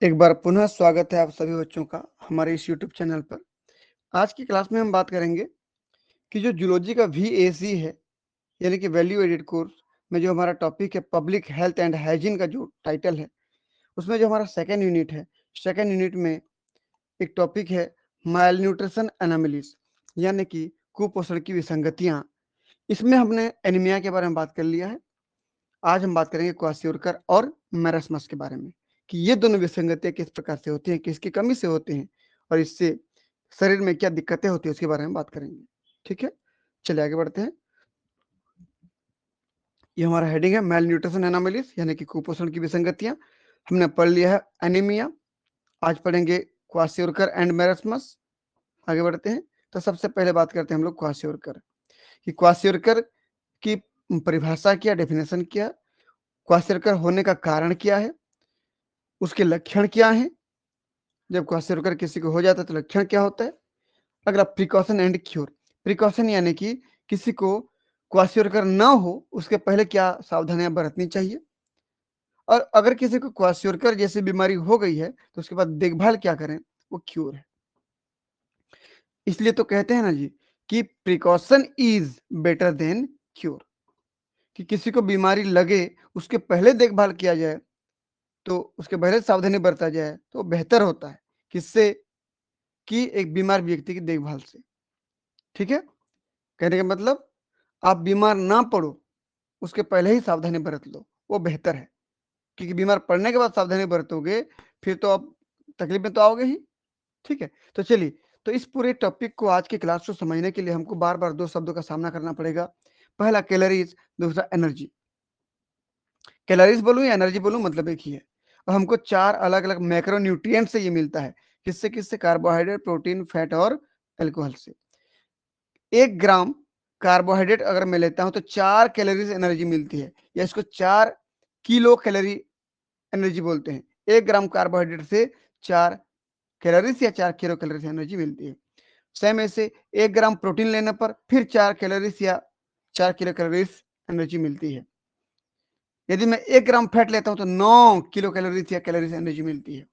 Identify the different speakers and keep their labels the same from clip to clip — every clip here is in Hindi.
Speaker 1: एक बार पुनः स्वागत है आप सभी बच्चों का हमारे इस यूट्यूब चैनल पर। आज की क्लास में हम बात करेंगे कि जो जूलॉजी का VAC है, यानी कि वैल्यू एडेड कोर्स में जो हमारा टॉपिक है पब्लिक हेल्थ एंड हाइजीन का जो टाइटल है, उसमें जो हमारा सेकेंड यूनिट है, सेकेंड यूनिट में एक टॉपिक है माइल न्यूट्रिशन एनामिलीज, यानी कि कुपोषण की विसंगतियाँ। इसमें हमने एनीमिया के बारे में बात कर लिया है। आज हम बात करेंगे क्वासियोरकर और मैरस्मस के बारे में कि ये दोनों विसंगतियां किस प्रकार से होती हैं, किसकी कमी से होते हैं और इससे शरीर में क्या दिक्कतें होती है उसके बारे में बात करेंगे। ठीक है, चलिए आगे बढ़ते हैं। ये हमारा हेडिंग है मेल न्यूट्रिशन एनामलीज, यानी कि कुपोषण की विसंगतियां। हमने पढ़ लिया है एनीमिया, आज पढ़ेंगे क्वासियोरकर एंड मैरस्मस। आगे बढ़ते हैं। तो सबसे पहले बात करते हैं हम लोग क्वासियोरकर कि क्वासियोरकर की परिभाषा क्या, डेफिनेशन क्या, क्वासियोरकर होने का कारण क्या है, उसके लक्षण क्या हैं, जब क्वासियोरकर किसी को हो जाता है तो लक्षण क्या होता है। अगला प्रिकॉशन एंड क्योर। प्रिकॉशन यानी कि किसी को क्वासियोरकर ना हो उसके पहले क्या सावधानियां बरतनी चाहिए, और अगर किसी को क्वासियोरकर जैसी बीमारी हो गई है तो उसके बाद देखभाल क्या करें, वो क्योर है। इसलिए तो कहते हैं ना जी कि precaution is better than cure, कि किसी को बीमारी लगे उसके पहले देखभाल किया जाए, तो उसके पहले सावधानी बरता जाए तो बेहतर होता है, किससे कि एक बीमार व्यक्ति की देखभाल से। ठीक है, कहने का मतलब आप बीमार ना पड़ो उसके पहले ही सावधानी बरत लो, वो बेहतर है। क्योंकि बीमार पड़ने के बाद सावधानी बरतोगे फिर तो आप तकलीफ में तो आओगे ही। ठीक है, तो चलिए, तो इस पूरे टॉपिक को आज की क्लास को समझने के लिए हमको बार बार दो शब्दों का सामना करना पड़ेगा। पहला कैलोरीज, दूसरा एनर्जी। कैलोरीज बोलूं या एनर्जी बोलूं मतलब एक ही है, और हमको चार अलग अलग मैक्रोन्यूट्रिएंट से ये मिलता है। किससे किससे? कार्बोहाइड्रेट, प्रोटीन, फैट और एल्कोहल से। 1 ग्राम कार्बोहाइड्रेट अगर मैं लेता हूं तो 4 कैलोरीज एनर्जी मिलती है, या इसको 4 किलो कैलोरी एनर्जी बोलते हैं। 1 ग्राम कार्बोहाइड्रेट से 4 कैलोरीज या 4 किलो कैलोरीज एनर्जी मिलती है। सेम ऐसे 1 ग्राम प्रोटीन लेने पर फिर 4 कैलोरीज या 4 किलो कैलोरीज एनर्जी मिलती है। यदि मैं 1 ग्राम फैट लेता हूं तो 9 किलो कैलोरीज या कैलोरीज एनर्जी मिलती है।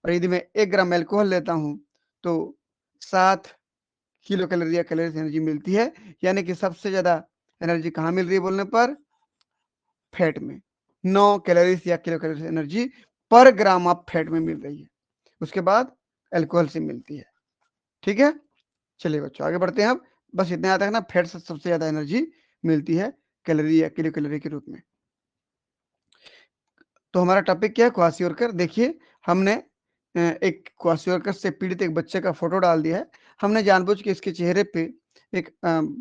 Speaker 1: और यदि मैं 1 ग्राम एल्कोहल लेता हूं तो 7 किलो कैलोरी या कैलोरीज एनर्जी मिलती है। यानी कि सबसे ज्यादा एनर्जी कहाँ मिल रही है बोलने पर? फैट में। 9 कैलोरीज या किलो कैलोरीज एनर्जी पर ग्राम ऑफ फैट में मिल रही है, उसके बाद एल्कोहल से मिलती है। ठीक है, चलिए बच्चों आगे बढ़ते हैं। अब बस इतना याद रखना, फैट से सबसे ज्यादा एनर्जी मिलती है कैलोरी या किलो कैलोरी के रूप में। तो हमारा टॉपिक क्या है? क्वासियोरकर। देखिए, हमने एक क्वासियोरकर से पीड़ित एक बच्चे का फोटो डाल दिया है। हमने जानबूझ के इसके चेहरे पे एक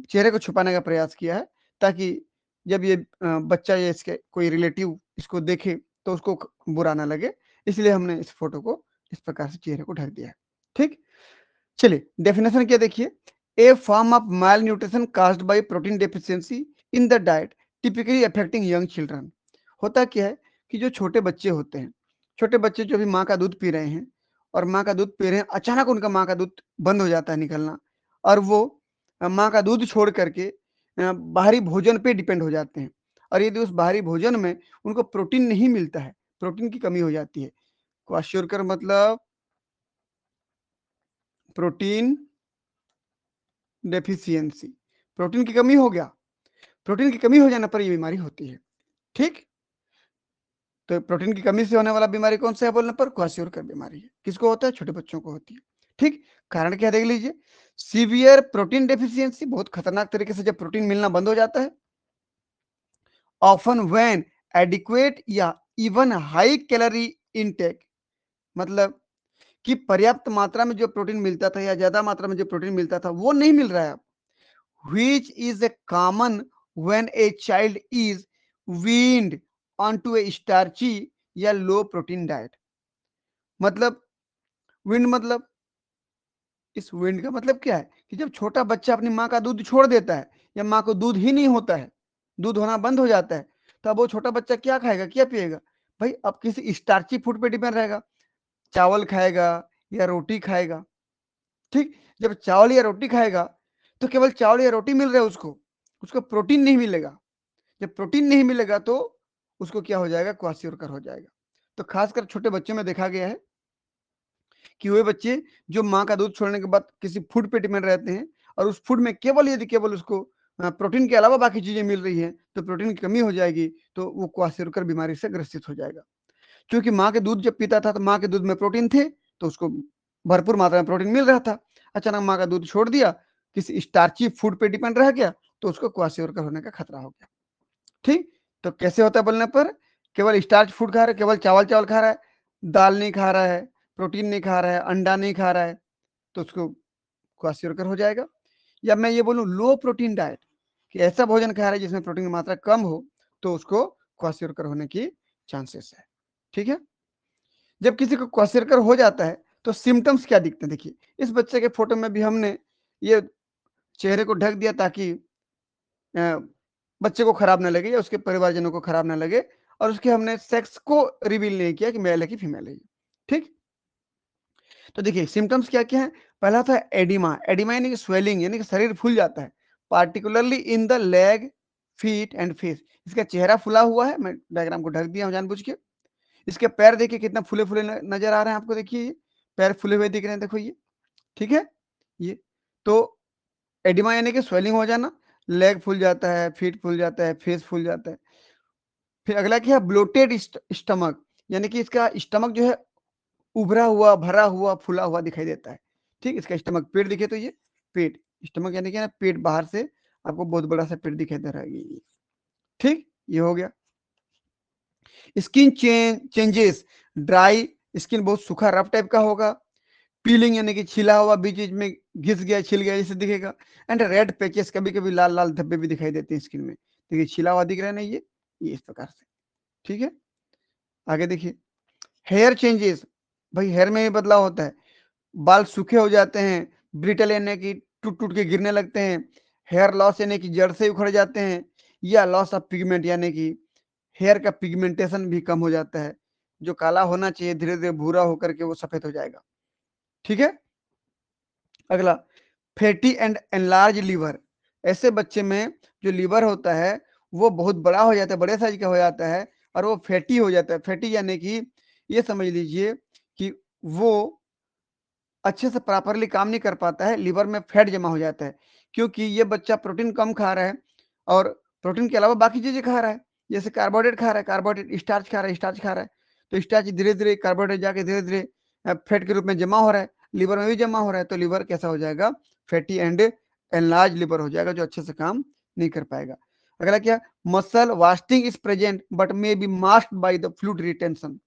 Speaker 1: चेहरे को छुपाने का प्रयास किया है, ताकि जब ये बच्चा या इसके कोई रिलेटिव इसको देखे तो उसको बुरा ना लगे। इसलिए हमने इस फोटो को इस प्रकार से चेहरे को ढक दिया है। ठीक, चलिए डेफिनेशन क्या देखिए। A form of malnutrition caused by protein deficiency in the diet typically affecting young children. होता क्या है कि जो छोटे बच्चे होते हैं, छोटे बच्चे जो भी माँ का दूध पी रहे हैं और माँ का दूध पी रहे हैं, अचानक उनका माँ का दूध बंद हो जाता है निकलना, और वो माँ का दूध छोड़ करके बाहरी भोजन पे डिपेंड हो जाते हैं। और यदि उस बाहरी भोजन में उनको प्रोटीन नहीं मिलता है, प्रोटीन की कमी हो जाती है। क्वाश्योरकर मतलब प्रोटीन डेफिशिएंसी, प्रोटीन की कमी हो गया। प्रोटीन की कमी हो जाने पर ये बीमारी होती है। ठीक, तो प्रोटीन की कमी से होने वाला बीमारी कौन सा है बोलने पर? क्वाशियोरकर बीमारी है। किसको होता है? छोटे बच्चों को होती है। ठीक, कारण क्या देख लीजिए। सीवियर प्रोटीन डेफिशिएंसी, बहुत खतरनाक तरीके से जब प्रोटीन मिलना बंद हो जाता है। ऑफन व्हेन एडिक्वेट या इवन हाई कैलोरी इनटेक, मतलब कि पर्याप्त मात्रा में जो प्रोटीन मिलता था या ज्यादा मात्रा में जो प्रोटीन मिलता था वो नहीं मिल रहा है अब। which is a common when a child is weaned onto a starchy या लो प्रोटीन डाइट। मतलब विंड मतलब, इस विंड का मतलब क्या है कि जब छोटा बच्चा अपनी माँ का दूध छोड़ देता है या माँ को दूध ही नहीं होता है, दूध होना बंद हो जाता है, तो अब वो छोटा बच्चा क्या खाएगा, क्या पिएगा? भाई अब किसी स्टार्ची फूड पे डिपेंड रहेगा, चावल खाएगा या रोटी खाएगा। ठीक, जब चावल या रोटी खाएगा तो केवल चावल या रोटी मिल रहा है उसको, उसको प्रोटीन नहीं मिलेगा। जब प्रोटीन नहीं मिलेगा तो उसको क्या हो जाएगा? क्वाशियोरकर हो जाएगा। तो खासकर छोटे बच्चों में देखा गया है कि वे बच्चे जो माँ का दूध छोड़ने के बाद किसी फूड पेट में रहते हैं और उस फूड में केवल यदि केवल उसको प्रोटीन के अलावा बाकी चीजें मिल रही है तो प्रोटीन की कमी हो जाएगी, तो वो क्वाशियोकर बीमारी से ग्रसित हो जाएगा। क्योंकि माँ के दूध जब पीता था तो माँ के दूध में प्रोटीन थे, तो उसको भरपूर मात्रा में प्रोटीन मिल रहा था। अचानक माँ का दूध छोड़ दिया, किसी स्टार्ची फूड पे डिपेंड रह गया, तो उसको क्वाशियोकर होने का खतरा हो गया। ठीक, तो कैसे होता है बोलने पर, केवल स्टार्च फूड खा रहा है, केवल चावल चावल खा रहा है, दाल नहीं खा रहा है, प्रोटीन नहीं खा रहा है, अंडा नहीं खा रहा है, तो उसको क्वाशियोकर हो जाएगा। या मैं ये बोलूं लो प्रोटीन डाइट, कि ऐसा भोजन खा रहा है जिसमें प्रोटीन की मात्रा कम हो, तो उसको क्वाशियोकर होने की चांसेस है। ठीक है, जब किसी को क्वाशियोकर हो जाता है तो सिम्टम्स क्या दिखते हैं, देखिए इस बच्चे के फोटो में भी हमने ये चेहरे को ढक दिया ताकि बच्चे को खराब ना लगे या उसके परिवारजनों को खराब ना लगे, और उसके हमने सेक्स को रिवील नहीं किया कि मेल है कि फीमेल है। ठीक, तो देखिए सिम्टम्स क्या क्या है। पहला था एडिमा, एडिमा यानी कि स्वेलिंग, यानी कि शरीर फूल जाता है, particularly in the leg, feet and face. इसका चेहरा फुला हुआ है, मैं डायग्राम को ढक दिया हूं जानबूझ के। इसके पैर देखिए कितना फूले फूले नजर आ रहे हैं आपको, देखिए ये पैर फूले हुए दिख रहे हैं, देखो ये। ठीक है, ये तो एडिमा यानी कि स्वेलिंग हो जाना, लेग फूल जाता है, फीट फूल जाता है, फेस फूल जाता है। फिर अगला क्या है, ब्लोटेड स्टमक, यानी कि इसका स्टमक जो है उभरा हुआ, भरा हुआ, फूला हुआ दिखाई देता है। ठीक, इसका स्टमक, पेट दिखे तो ये पेट, स्टमक यानी कि ना पेट बाहर से आपको बहुत बड़ा सा पेट दिखाई दे रहा है ये। ठीक, ये हो गया। स्किन चेंजेस, ड्राई स्किन, बहुत सूखा रफ टाइप का होगा। पीलिंग यानी कि छिला हुआ, बीच बीच में घिस गया, छिल गया जैसे दिखेगा। एंड रेड पैचेस, कभी कभी लाल लाल धब्बे भी दिखाई देते हैं स्किन में, देखिए छिला हुआ दिख रहा है ना ये इस प्रकार से। ठीक है, आगे देखिए हेयर चेंजेस, भाई हेयर में भी बदलाव होता है, बाल सूखे हो जाते हैं, ब्रिटल यानी कि टूट टूट के गिरने लगते हैं, हेयर लॉस यानी कि जड़ से उखड़ जाते हैं, या लॉस ऑफ पिगमेंट यानी कि हेयर का पिगमेंटेशन भी कम हो जाता है, जो काला होना चाहिए धीरे धीरे भूरा होकर के वो सफेद हो जाएगा। ठीक है, अगला फैटी एंड एनलार्ज लीवर, ऐसे बच्चे में जो लीवर होता है वो बहुत बड़ा हो जाता है, बड़े साइज का हो जाता है, और वो फैटी हो जाता है। फैटी यानी कि ये समझ लीजिए कि वो अच्छे से प्रॉपरली काम नहीं कर पाता है, लीवर में फैट जमा हो जाता है, क्योंकि ये बच्चा प्रोटीन कम खा रहा है और प्रोटीन के अलावा बाकी चीजें खा रहा है, जैसे कार्बोहाइड्रेट खा रहा है, कार्बोहाइड्रेट, स्टार्च खा रहा है, स्टार्च खा रहा है, तो स्टार्च धीरे धीरे कार्बोहाइड्रेट जाके धीरे धीरे फैट के रूप में जमा हो रहा है, लीवर में भी जमा हो रहा है, तो लीवर कैसा हो जाएगा, फैटी एंड एनलार्ज लीवर हो जाएगा, जो अच्छे से काम नहीं कर पाएगा। अगला क्या, muscle wasting is present but may be masked by the fluid retention.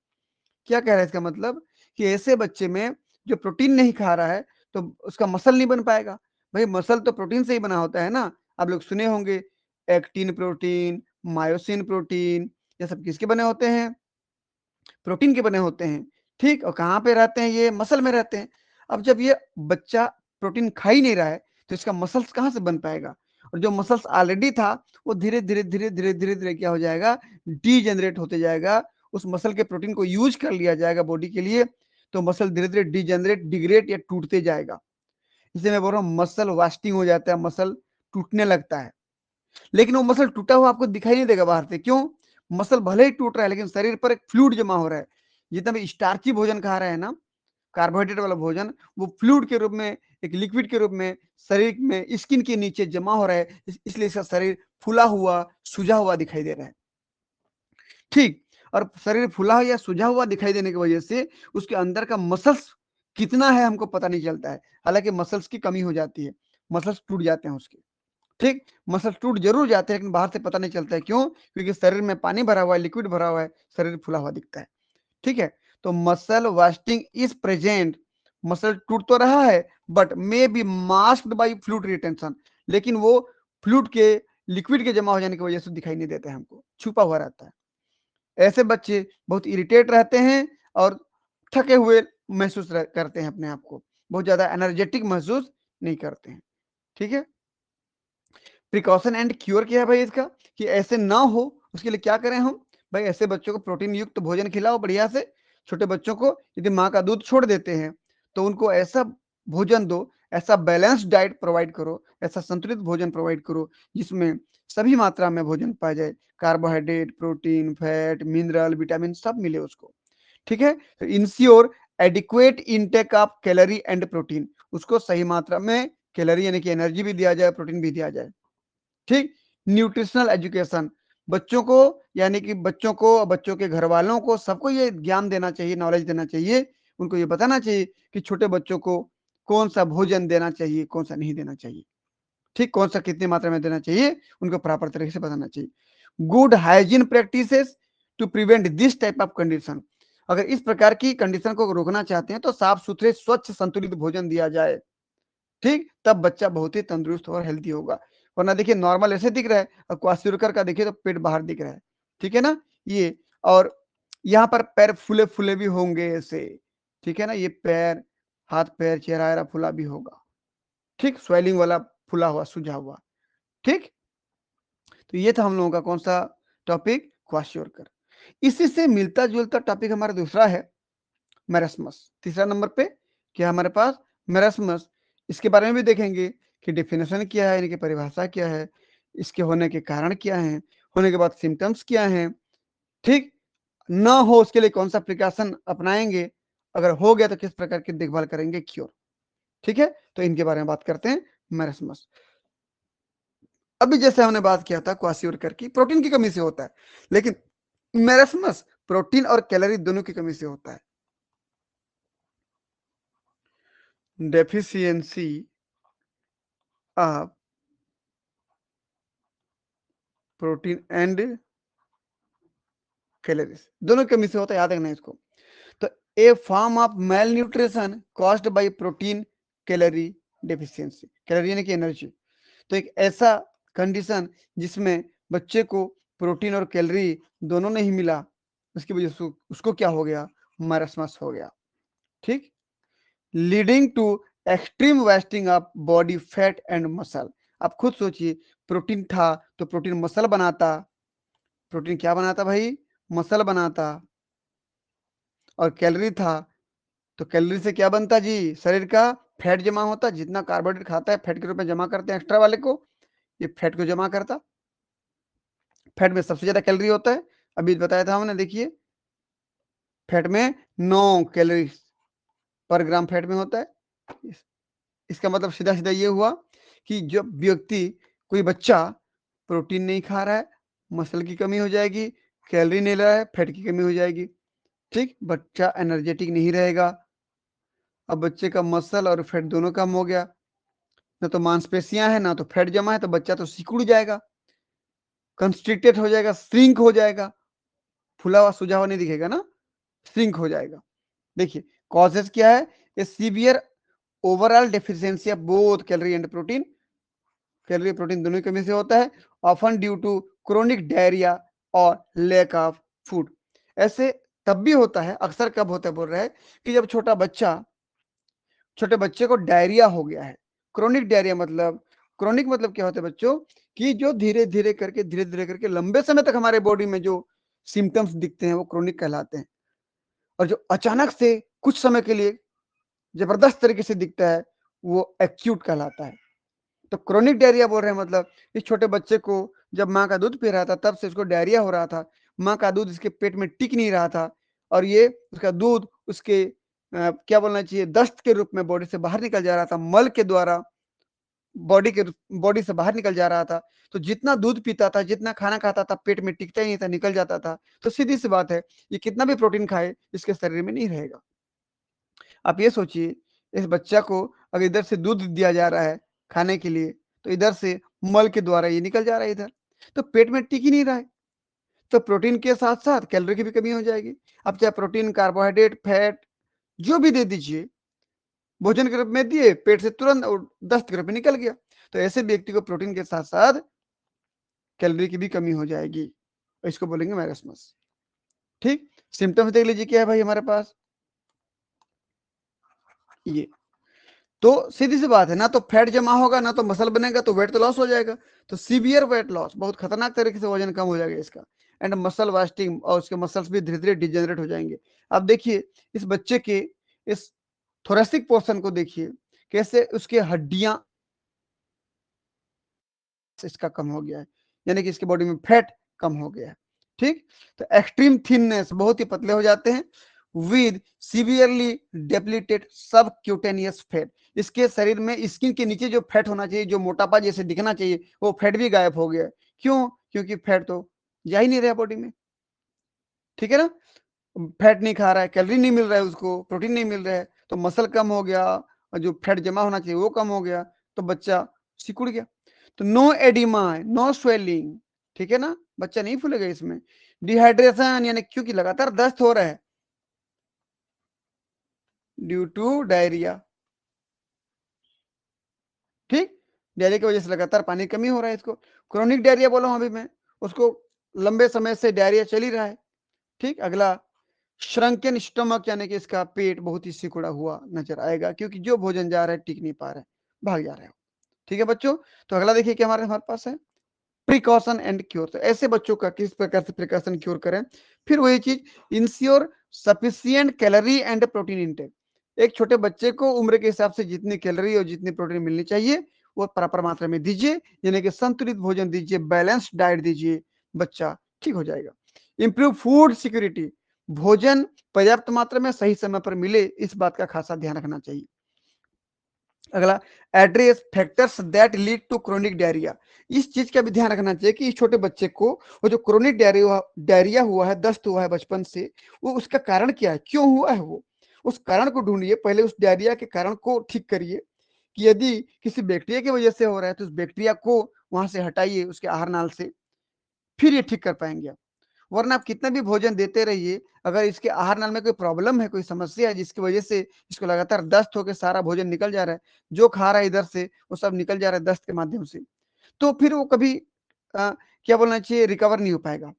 Speaker 1: क्या कह रहा है इसका मतलब, कि ऐसे बच्चे में जो प्रोटीन नहीं खा रहा है तो उसका मसल नहीं बन पाएगा। भाई मसल तो प्रोटीन से ही बना होता है ना, आप लोग सुने होंगे एक्टिन प्रोटीन, मायोसिन प्रोटीन, ये सब किसके बने होते हैं, प्रोटीन के बने होते हैं। ठीक, और कहाँ पे रहते हैं, ये मसल में रहते हैं। अब जब ये बच्चा प्रोटीन खा ही नहीं रहा है तो इसका मसल्स कहाँ से बन पाएगा, और जो मसल्स ऑलरेडी था वो धीरे धीरे धीरे धीरे धीरे धीरे क्या हो जाएगा, डीजेनरेट होते जाएगा, उस मसल के प्रोटीन को यूज कर लिया जाएगा बॉडी के लिए, तो मसल धीरे धीरे डीजेनरेट, डिग्रेड या टूटते जाएगा। इसलिए मैं बोल रहा हूँ मसल वास्टिंग हो जाता है, मसल टूटने लगता है, लेकिन वो मसल टूटा हुआ आपको दिखाई नहीं देगा बाहर से। क्यों, मसल भले ही टूट रहा है लेकिन शरीर पर एक फ्लूइड जमा हो रहा है। जितना भी स्टार्ची भोजन खा रहे हैं ना, कार्बोहाइड्रेट वाला भोजन, वो फ्लूइड के रूप में, एक लिक्विड के रूप में शरीर में स्किन के नीचे जमा हो रहा है, इसलिए इसका शरीर फूला हुआ, सूजा हुआ दिखाई दे रहा है। ठीक, और शरीर फूला या सूजा हुआ दिखाई देने की वजह से उसके अंदर का मसल्स कितना है हमको पता नहीं चलता है, हालांकि मसल्स की कमी हो जाती है, मसल्स टूट जाते हैं उसके। ठीक, मसल टूट जरूर जाते हैं लेकिन बाहर से पता नहीं चलता है। क्यों, क्योंकि शरीर में पानी भरा हुआ है, लिक्विड भरा हुआ है, शरीर फूला हुआ दिखता है। ठीक है, तो muscle wasting is present, muscle टूट तो रहा है but may be masked by fluid retention, लेकिन वो फ्लूइड के, लिक्विड के जमा हो जाने की वजह से दिखाई नहीं देता है, हमको छुपा हुआ रहता है। ऐसे बच्चे बहुत इरिटेट रहते हैं और थके हुए महसूस करते हैं अपने आप को, बहुत ज्यादा एनर्जेटिक महसूस नहीं करते हैं। ठीक है, प्रिकॉशन एंड क्योर क्या है भाई इसका, कि ऐसे ना हो उसके लिए क्या करें हम, भाई ऐसे बच्चों को प्रोटीन युक्त भोजन खिलाओ बढ़िया से। छोटे बच्चों को यदि माँ का दूध छोड़ देते हैं तो उनको ऐसा भोजन दो, ऐसा बैलेंस्ड डाइट प्रोवाइड करो, ऐसा संतुलित भोजन प्रोवाइड करो जिसमें सभी मात्रा में भोजन पाया जाए, carbohydrate, protein, fat, mineral, vitamin सब मिले उसको। ठीक है। तो ensure adequate intake of calorie and protein, उसको सही मात्रा में कैलोरी यानी कि एनर्जी भी दिया जाए, प्रोटीन भी दिया जाए। ठीक। न्यूट्रिशनल एजुकेशन, बच्चों को यानी कि बच्चों को, बच्चों के घर वालों को, सबको ये ज्ञान देना चाहिए, नॉलेज देना चाहिए, उनको ये बताना चाहिए कि छोटे बच्चों को कौन सा भोजन देना चाहिए, कौन सा नहीं देना चाहिए। ठीक, कौन सा कितनी मात्रा में देना चाहिए, उनको प्रॉपर तरीके से बताना चाहिए। Good hygiene practices to prevent this type of condition, अगर इस प्रकार की कंडीशन को रोकना चाहते हैं तो साफ सुथरे स्वच्छ संतुलित भोजन दिया जाए। ठीक, तब बच्चा बहुत ही तंदुरुस्त और हेल्दी होगा। वरना देखिए नॉर्मल ऐसे दिख रहा है और क्वासिरकर का देखिए तो पेट बाहर दिख रहा है। ठीक है ना ये, और यहाँ पर पैर फूले फूले भी होंगे ऐसे। ठीक है ना, ये पैर, हाथ पैर, चेहरा फूला भी होगा। ठीक, स्वेलिंग वाला फूला हुआ, सूझा हुआ। ठीक, तो ये था हम लोगों का कौन सा टॉपिक, क्वाशियोरकर। इसी से मिलता जुलता टॉपिक हमारा दूसरा है मेरस्मस। तीसरा नंबर पे क्या हमारे पास, मेरस्मस। इसके बारे में भी देखेंगे कि डेफिनेशन क्या है, इनकी परिभाषा क्या है, इसके होने के कारण क्या है, होने के बाद सिम्टम्स क्या हैं। ठीक, ना हो उसके लिए कौन सा प्रिकॉशन अपनाएंगे, अगर हो गया तो किस प्रकार की देखभाल करेंगे, क्योर। ठीक है, तो इनके बारे में बात करते हैं, मेरस्मस। अभी जैसे हमने बात किया था क्वासियोरकर की, प्रोटीन की कमी से होता है, लेकिन मेरस्मस प्रोटीन और कैलोरी दोनों की कमी से होता है। Deficiency of protein and calories, दोनों की कमी से होता है, याद रखना इसको। तो a form of malnutrition caused by protein calorie deficiency, calorie यानी कि एनर्जी। तो एक ऐसा कंडीशन जिसमें बच्चे को प्रोटीन और कैलोरी दोनों नहीं मिला, उसकी वजह से उसको क्या हो गया, मेरस्मस हो गया। ठीक, leading to extreme wasting of body fat and muscle. आप खुद सोचिए, प्रोटीन था तो प्रोटीन मसल बनाता, प्रोटीन क्या बनाता भाई, मसल बनाता, और कैलोरी था तो कैलोरी से क्या बनता जी, शरीर का फैट जमा होता, जितना कार्बोहाइड्रेट खाता है फैट के रूप में जमा करते हैं एक्स्ट्रा वाले को, ये फैट को जमा करता। फैट में सबसे ज्यादा कैलोरी होता है, अभी बताया था हमने, देखिए फैट में 9 कैलोरी पर ग्राम फैट में होता है। इसका मतलब सीधा सीधा ये हुआ कि जब व्यक्ति, कोई बच्चा प्रोटीन नहीं खा रहा है, मसल की कमी हो जाएगी, कैलोरी नहीं ले रहा है, फैट की कमी हो जाएगी। ठीक, बच्चा एनर्जेटिक नहीं रहेगा। अब बच्चे का मसल और फैट दोनों कम हो गया, ना तो मांसपेशियां हैं ना तो फैट जमा है, तो बच्चा तो सिकुड़ जाएगा, कंस्ट्रिक्टेड हो जाएगा, श्रिंक हो जाएगा, फुला हुआ सूझा हुआ नहीं दिखेगा ना, श्रिंक हो जाएगा। देखिए कॉजेस क्या है, a severe overall deficiency of both calorie and protein, calorie protein दोनों की कमी से होता है, often due to chronic diarrhoea और लैक ऑफ फूड। ऐसे तब भी होता है, अक्सर कब होता है बोल रहा है, कि जब छोटे बच्चे को डायरिया हो गया है। क्रोनिक डायरिया मतलब, क्रोनिक मतलब क्या होता है बच्चों, कि जो धीरे धीरे करके लंबे समय तक हमारे बॉडी में जो सिम्टम्स दिखते हैं वो क्रोनिक कहलाते हैं, और जो अचानक से कुछ समय के लिए जबरदस्त तरीके से दिखता है वो एक्यूट कहलाता है। तो क्रोनिक डायरिया बोल रहे हैं मतलब इस छोटे बच्चे को जब माँ का दूध पी रहा था तब से उसको डायरिया हो रहा था, माँ का दूध इसके पेट में टिक नहीं रहा था, और ये उसका दूध उसके क्या बोलना चाहिए, दस्त के रूप में बॉडी से बाहर निकल जा रहा था, मल के द्वारा बॉडी से बाहर निकल जा रहा था। तो जितना दूध पीता था, जितना खाना खाता था, पेट में टिकता ही नहीं था, निकल जाता था। तो सीधी सी बात है, ये कितना भी प्रोटीन खाए इसके शरीर में नहीं रहेगा। आप ये सोचिए, इस बच्चा को अगर इधर से दूध दिया जा रहा है खाने के लिए, तो इधर से मल के द्वारा ये निकल जा रहा है इधर, तो पेट में टिक ही नहीं रहा है। तो प्रोटीन के साथ साथ कैलोरी की भी कमी हो जाएगी। अब चाहे प्रोटीन, कार्बोहाइड्रेट, फैट जो भी दे दीजिए, भोजन के रूप में दिए, पेट से तुरंत दस्त के रूप में निकल गया, तो ऐसे व्यक्ति को प्रोटीन के साथ साथ कैलोरी की भी कमी हो जाएगी, इसको बोलेंगे मैरस्मस। ठीक, सिम्टम्स देख लीजिए क्या है भाई हमारे पास, ये तो सीधी सी बात है, ना तो फैट जमा होगा ना तो मसल बनेगा, तो वेट तो लॉस हो जाएगा, तो सीवियर वेट लॉस, बहुत खतरनाक तरीके से वजन कम हो जाएगा इसका, एंड मसल वास्टिंग, और उसके मसल्स भी धीरे धीरे डिजेनरेट हो जाएंगे। अब देखिए इस बच्चे के इस थोरेसिक पोर्शन को देखिए, कैसे उसके हड्डियां इसका कम हो गया है, यानी कि इसके बॉडी में फैट कम हो गया है। ठीक, तो एक्सट्रीम थिननेस, बहुत ही पतले हो जाते हैं, विद सीवियरली डेप्लीटेड सबक्यूटेनियस फैट। इसके शरीर में स्किन के नीचे जो फैट होना चाहिए, जो मोटापा जैसे दिखना चाहिए, वो फैट भी गायब हो गया। क्यों? क्योंकि फैट तो जा ही नहीं रहा बॉडी में, ठीक है ना। फैट नहीं खा रहा है, कैलोरी नहीं मिल रहा है उसको, प्रोटीन नहीं मिल रहा है, तो मसल कम हो गया और जो फैट जमा होना चाहिए वो कम हो गया, तो बच्चा सिकुड़ गया। तो नो एडिमा, नो स्वेलिंग, ठीक है ना, बच्चा नहीं फूलेगा इसमें। डिहाइड्रेशन यानी क्योंकि लगातार दस्त हो रहा है ड्यू टू डायरिया, ठीक, डायरिया की वजह से लगातार पानी कमी हो रहा है इसको। क्रोनिक डायरिया बोला हूं अभी मैं, उसको लंबे समय से डायरिया चल ही रहा है, ठीक। अगला श्रंकन स्टमक यानी कि इसका पेट बहुत ही सिकुड़ा हुआ नजर आएगा, क्योंकि जो भोजन जा रहा है टिक नहीं पा रहा है, भाग जा रहा है, ठीक है बच्चों। तो अगला देखिए क्या हमारे पास है, प्रिकॉशन एंड क्योर। तो ऐसे बच्चों का किस प्रकार से प्रिकॉशन क्योर करें। फिर वही चीज, ensure sufficient calorie and protein intake. एक छोटे बच्चे को उम्र के हिसाब से जितनी कैलोरी और जितनी प्रोटीन मिलनी चाहिए वो प्रॉपर मात्रा में दीजिए, यानी कि संतुलित भोजन दीजिए, बैलेंस्ड डाइट दीजिए, बच्चा ठीक हो जाएगा। इंप्रूव फूड सिक्योरिटी, भोजन पर्याप्त मात्रा में सही समय पर मिले, इस बात का खासा ध्यान रखना चाहिए। अगला, address factors that lead to chronic diarrhoea. इस चीज का भी ध्यान रखना चाहिए कि इस छोटे बच्चे को वो जो क्रोनिक डायरिया हुआ है, दस्त हुआ है बचपन से, वो उसका कारण क्या है, क्यों हुआ है, वो उस कारण को ढूंढिए, पहले उस डायरिया के कारण को ठीक करिए, कि यदि किसी बैक्टीरिया की वजह से हो रहा है तो उस बैक्टीरिया को वहां से हटाइए उसके आहार नाल से, फिर ये ठीक कर पाएंगे आप। वरना आप कितना भी भोजन देते रहिए, अगर इसके आहार नाल में कोई प्रॉब्लम है, कोई समस्या है जिसकी वजह से इसको लगातार दस्त होकर सारा भोजन निकल जा रहा है, जो खा रहा है इधर से वो सब निकल जा रहा है दस्त के माध्यम से, तो फिर वो कभी क्या बोलना चाहिए, रिकवर नहीं हो पाएगा।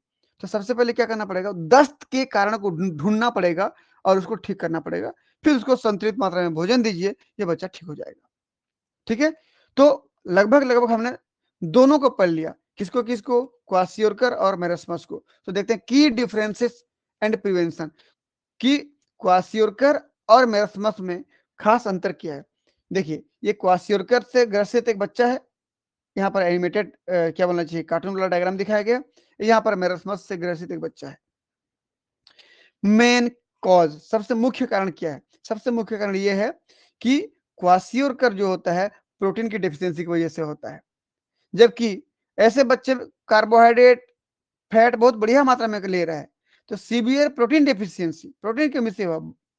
Speaker 1: तो सबसे पहले क्या करना पड़ेगा, दस्त के कारण को ढूंढना पड़ेगा और उसको ठीक करना पड़ेगा, फिर उसको संतुलित मात्रा में भोजन दीजिए, ये बच्चा ठीक हो जाएगा, ठीक है। तो लगभग लगभग हमने दोनों को पढ़ लिया, किसको किसको, क्वासियोरकर और मेरस्मस को। तो देखते हैं की डिफरेंसेस एंड प्रिवेंशन, कि क्वासियोरकर और मेरस्मस में खास अंतर क्या है। देखिए, ये क्वासियोरकर से ग्रसित एक बच्चा है, यहाँ पर एनिमेटेड क्या बोलना चाहिए, कार्टून वाला डायग्राम दिखाया गया, यहाँ पर मेरस्मस से ग्रसित एक बच्चा है। मेन कॉज, सबसे मुख्य कारण क्या है, सबसे मुख्य कारण यह है कि क्वासियोरकर जो होता है प्रोटीन की डेफिशिएंसी की वजह से होता है, जबकि ऐसे बच्चे कार्बोहाइड्रेट फैट बहुत बढ़िया मात्रा में ले रहा है, तो सीवियर प्रोटीन डेफिशिएंसी, प्रोटीन की कमी से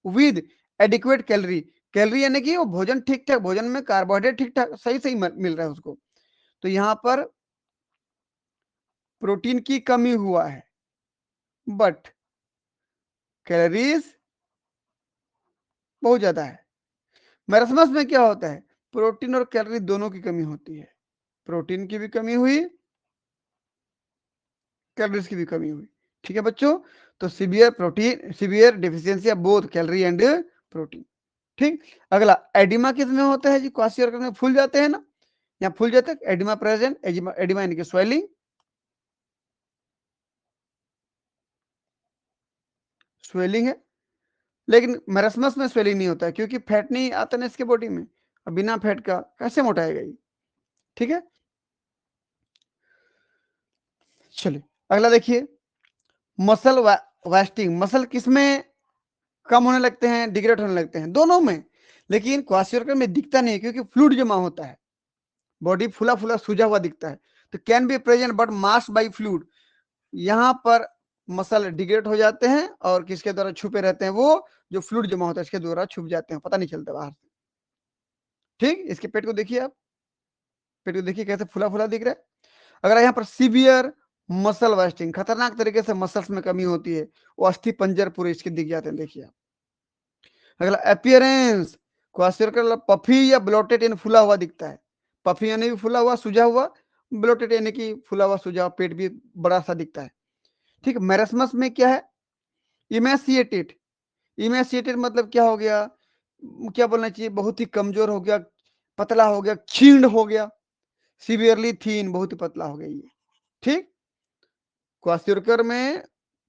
Speaker 1: विद एडिक्वेट कैलोरी, कैलोरी यानी कि वो भोजन ठीक ठाक, भोजन में कार्बोहाइड्रेट ठीक ठाक सही सही मिल रहा है उसको, तो यहाँ पर प्रोटीन की कमी हुआ है, बट कैलोरीज बहुत ज्यादा है। मैरस्मस में क्या होता है, प्रोटीन और कैलोरी दोनों की कमी होती है, प्रोटीन की भी कमी हुई, कैलोरीज की भी कमी हुई, ठीक है बच्चों। तो severe protein, severe deficiency of both calorie and protein, ठीक। अगला, एडिमा किस में होता है जी, क्वासियोरकर में फूल जाते हैं ना, यहाँ फूल जाते हैं, एडिमा प्रेजेंट, एडिमा यानी कि स्वेलिंग, स्वेलिंग है, लेकिन मैरस्मस में स्वेलिंग नहीं होता है, क्योंकि फैट नहीं आता ना इसके बॉडी में, और बिना फैट का कैसे मोटाएगा ये, ठीक है। चलिए अगला देखिए, मसल वास्टिंग, मसल किसमें कम होने लगते हैं, डिग्रेड होने लगते हैं, दोनों में, लेकिन क्वासियोरकर में दिखता नहीं है क्योंकि फ्लूइड जमा होता है, बॉडी फुला फुला सूजा हुआ दिखता है, तो can be present but mask by fluid, यहाँ पर मसल डिग्रेड हो जाते हैं और किसके द्वारा छुपे रहते हैं, वो जो फ्लूइड जमा होता है इसके द्वारा छुप जाते हैं, पता नहीं चलता बाहर से, ठीक। इसके पेट को देखिए आप, पेट को देखिए कैसे फुला फुला दिख रहा है। अगर यहाँ पर सीवियर मसल वेस्टिंग, खतरनाक तरीके से मसल्स में कमी होती है, वो अस्थि पंजर पूरे इसके दिख जाते हैं, देखिए आप। अगला, अपीयरेंस, क्वासियोरकर पफी या ब्लोटेड यानी फुला हुआ दिखता है, पफी यानी भी फुला हुआ सूजा हुआ, ब्लोटेड यानी कि फुला हुआ सूजा हुआ, पेट भी बड़ा सा दिखता है, ठीक। मैरस्मस में क्या है, इमेसिएटेड, इमेसिएटेड मतलब क्या हो गया, क्या बोलना चाहिए, बहुत ही कमजोर हो गया, पतला हो गया, क्षीण हो गया, सीवियरली थीन, बहुत ही पतला हो गया ये, ठीक। क्वासियोरकर में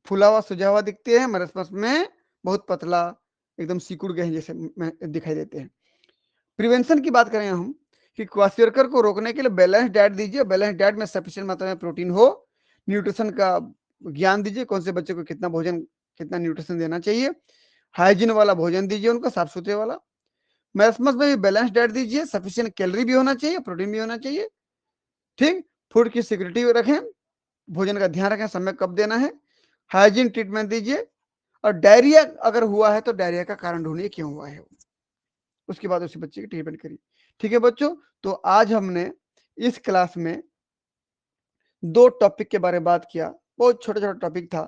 Speaker 1: फूला हुआ सुझा हुआ दिखते हैं, मरस्मस में बहुत पतला, एकदम सिकुड़ गए जैसे दिखाई देते हैं। प्रिवेंशन की बात करें हम, कि क्वासियोरकर को रोकने के लिए बैलेंस डाइट दीजिए, बैलेंस डाइट में सफिशिएंट मात्रा में प्रोटीन हो, न्यूट्रिशन का ज्ञान दीजिए, कौन से बच्चे को कितना भोजन, कितना न्यूट्रिशन देना चाहिए, हाइजीन वाला भोजन दीजिए उनको, साफ सुथरे वाला। मैरास्मस में भी बैलेंस डाइट दीजिए, सफिशिएंट कैलोरी भी होना चाहिए, प्रोटीन भी होना चाहिए। ठीक, फूड की सिक्योरिटी रखें, भोजन का ध्यान रखें, समय कब देना है, हाइजीन ट्रीटमेंट दीजिए। और डायरिया अगर हुआ है तो डायरिया का कारण ढूंढिए क्यों हुआ है, उसके बाद उसी बच्चे की ट्रीटमेंट करिए। ठीक है बच्चों, तो आज हमने इस क्लास में 2 टॉपिक के बारे में बात किया। बहुत छोटा छोटा टॉपिक था,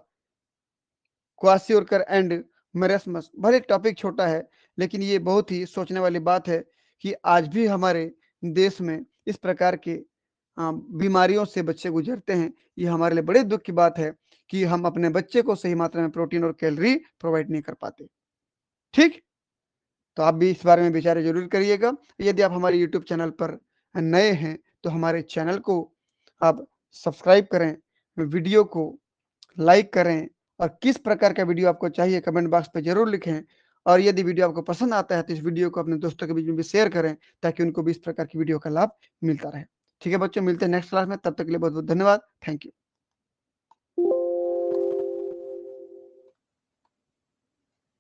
Speaker 1: क्वासियोरकर एंड मेरेस्मस। भले टॉपिक छोटा है, लेकिन ये बहुत ही सोचने वाली बात है कि आज भी हमारे देश में इस प्रकार के बीमारियों से बच्चे गुजरते हैं। ये हमारे लिए बड़े दुख की बात है कि हम अपने बच्चे को सही मात्रा में प्रोटीन और कैलोरी प्रोवाइड नहीं कर पाते। ठीक, तो आप भी इस बारे में विचार जरूर करिएगा। यदि आप हमारे यूट्यूब चैनल पर नए हैं तो हमारे चैनल को आप सब्सक्राइब करें, वीडियो को लाइक करें, और किस प्रकार का वीडियो आपको चाहिए कमेंट बॉक्स पे जरूर लिखें। और यदि वीडियो आपको पसंद आता है तो इस वीडियो को अपने दोस्तों के बीच में भी शेयर करें, ताकि उनको भी इस प्रकार की वीडियो का लाभ मिलता रहे। ठीक है बच्चों, मिलते हैं नेक्स्ट क्लास में, तब तक के लिए बहुत बहुत धन्यवाद। Thank you.